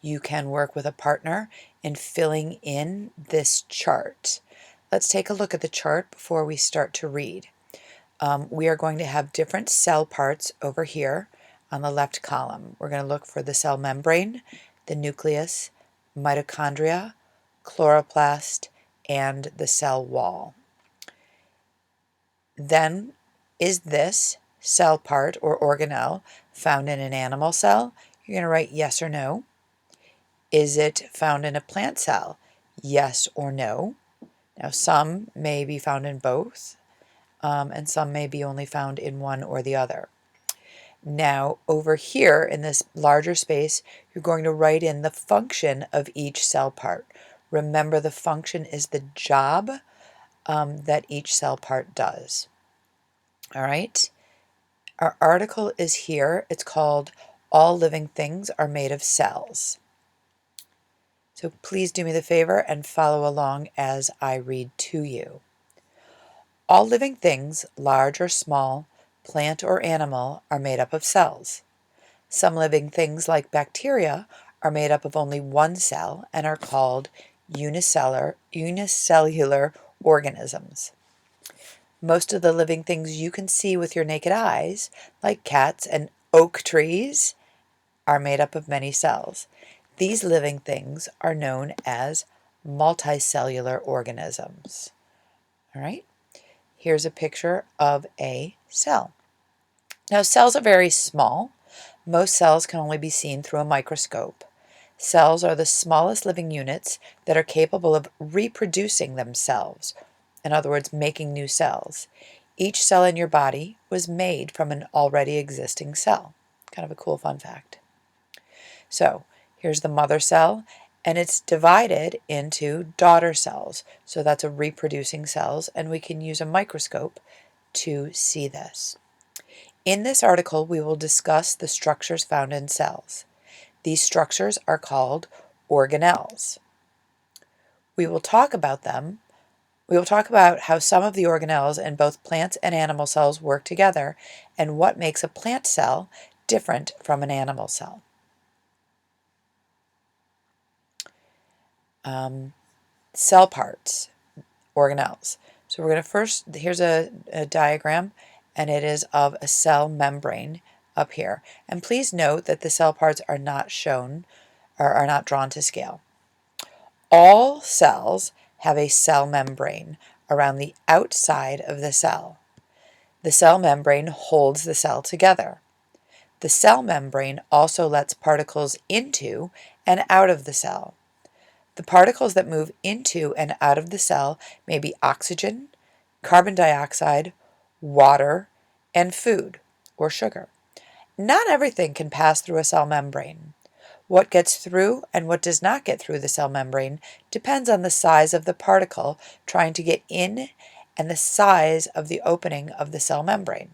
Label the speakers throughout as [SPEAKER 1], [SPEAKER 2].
[SPEAKER 1] You can work with a partner in filling in this chart. Let's take a look at the chart before we start to read. We are going to have different cell parts over here on the left column. We're going to look for the cell membrane, the nucleus, mitochondria, chloroplast, and the cell wall. Then, is this cell part or organelle found in an animal cell? You're going to write yes or no. Is it found in a plant cell? Yes or no. Now, some may be found in both, and some may be only found in one or the other. Now, over here in this larger space, you're going to write in the function of each cell part. Remember, the function is the job that each cell part does. All right? Our article is here. It's called All Living Things Are Made of Cells. So please do me the favor and follow along as I read to you. All living things, large or small, plant or animal, are made up of cells. Some living things, like bacteria, are made up of only one cell and are called unicellular organisms. Most of the living things you can see with your naked eyes, like cats and oak trees, are made up of many cells. These living things are known as multicellular organisms. All right, here's a picture of a cell. Now, cells are very small. Most cells can only be seen through a microscope. Cells are the smallest living units that are capable of reproducing themselves. In other words, making new cells. Each cell in your body was made from an already existing cell. Kind of a cool fun fact. So here's the mother cell, and it's divided into daughter cells. So that's a reproducing cells, and we can use a microscope to see this. In this article, we will discuss the structures found in cells. These structures are called organelles. We will talk about them. We will talk about how some of the organelles in both plants and animal cells work together and what makes a plant cell different from an animal cell. Cell parts, organelles. So we're going to first, here's a diagram, and it is of a cell membrane up here. And please note that the cell parts are not shown, or are not drawn to scale. All cells have a cell membrane around the outside of the cell. The cell membrane holds the cell together. The cell membrane also lets particles into and out of the cell. The particles that move into and out of the cell may be oxygen, carbon dioxide, water, and food or sugar. Not everything can pass through a cell membrane. What gets through and what does not get through the cell membrane depends on the size of the particle trying to get in and the size of the opening of the cell membrane.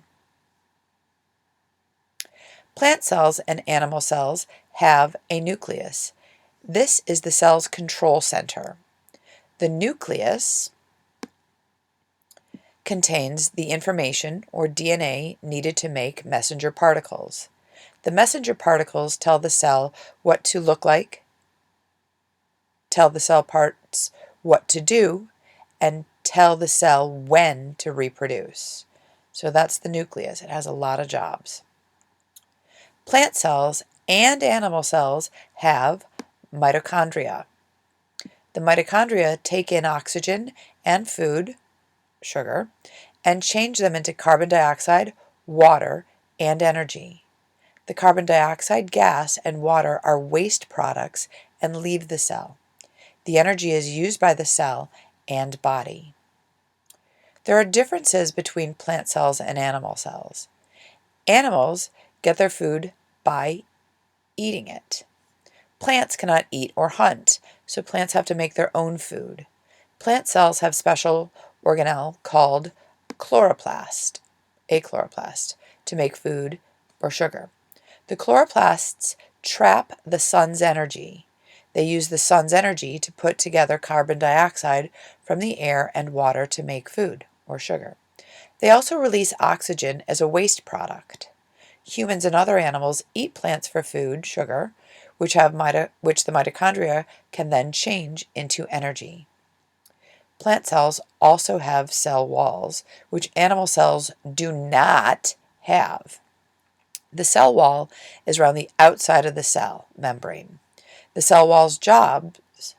[SPEAKER 1] Plant cells and animal cells have a nucleus. This is the cell's control center. The nucleus contains the information, or DNA, needed to make messenger particles. The messenger particles tell the cell what to look like, tell the cell parts what to do, and tell the cell when to reproduce. So that's the nucleus. It has a lot of jobs. Plant cells and animal cells have mitochondria. The mitochondria take in oxygen and food, sugar, and change them into carbon dioxide, water, and energy. The carbon dioxide gas and water are waste products and leave the cell. The energy is used by the cell and body. There are differences between plant cells and animal cells. Animals get their food by eating it. Plants cannot eat or hunt, so plants have to make their own food. Plant cells have special organelle called chloroplast, a chloroplast, to make food or sugar. The chloroplasts trap the sun's energy. They use the sun's energy to put together carbon dioxide from the air and water to make food or sugar. They also release oxygen as a waste product. Humans and other animals eat plants for food, sugar, which the mitochondria can then change into energy. Plant cells also have cell walls, which animal cells do not have. The cell wall is around the outside of the cell membrane. The cell wall's jobs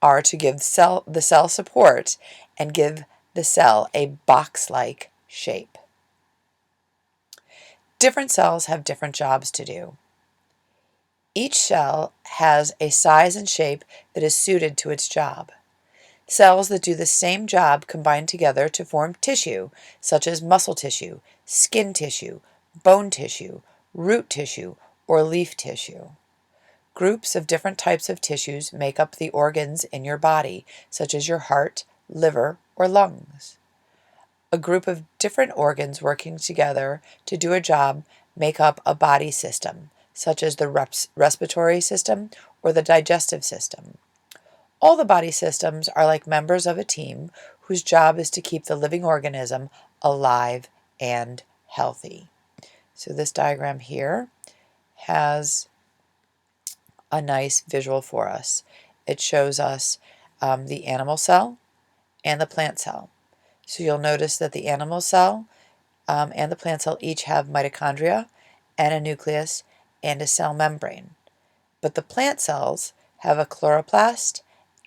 [SPEAKER 1] are to give the cell support and give the cell a box-like shape. Different cells have different jobs to do. Each cell has a size and shape that is suited to its job. Cells that do the same job combine together to form tissue, such as muscle tissue, skin tissue, bone tissue, root tissue, or leaf tissue. Groups of different types of tissues make up the organs in your body, such as your heart, liver, or lungs. A group of different organs working together to do a job make up a body system, such as the respiratory system or the digestive system. All the body systems are like members of a team whose job is to keep the living organism alive and healthy. So this diagram here has a nice visual for us. It shows us the animal cell and the plant cell. So you'll notice that the animal cell and the plant cell each have mitochondria and a nucleus and a cell membrane. But the plant cells have a chloroplast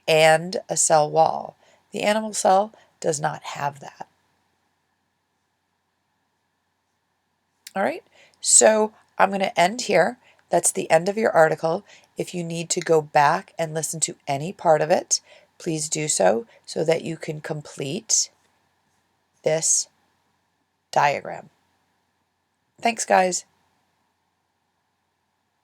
[SPEAKER 1] and a cell wall. The animal cell does not have that. All right, so I'm going to end here. That's the end of your article. If you need to go back and listen to any part of it, please do so that you can complete this diagram. Thanks, guys.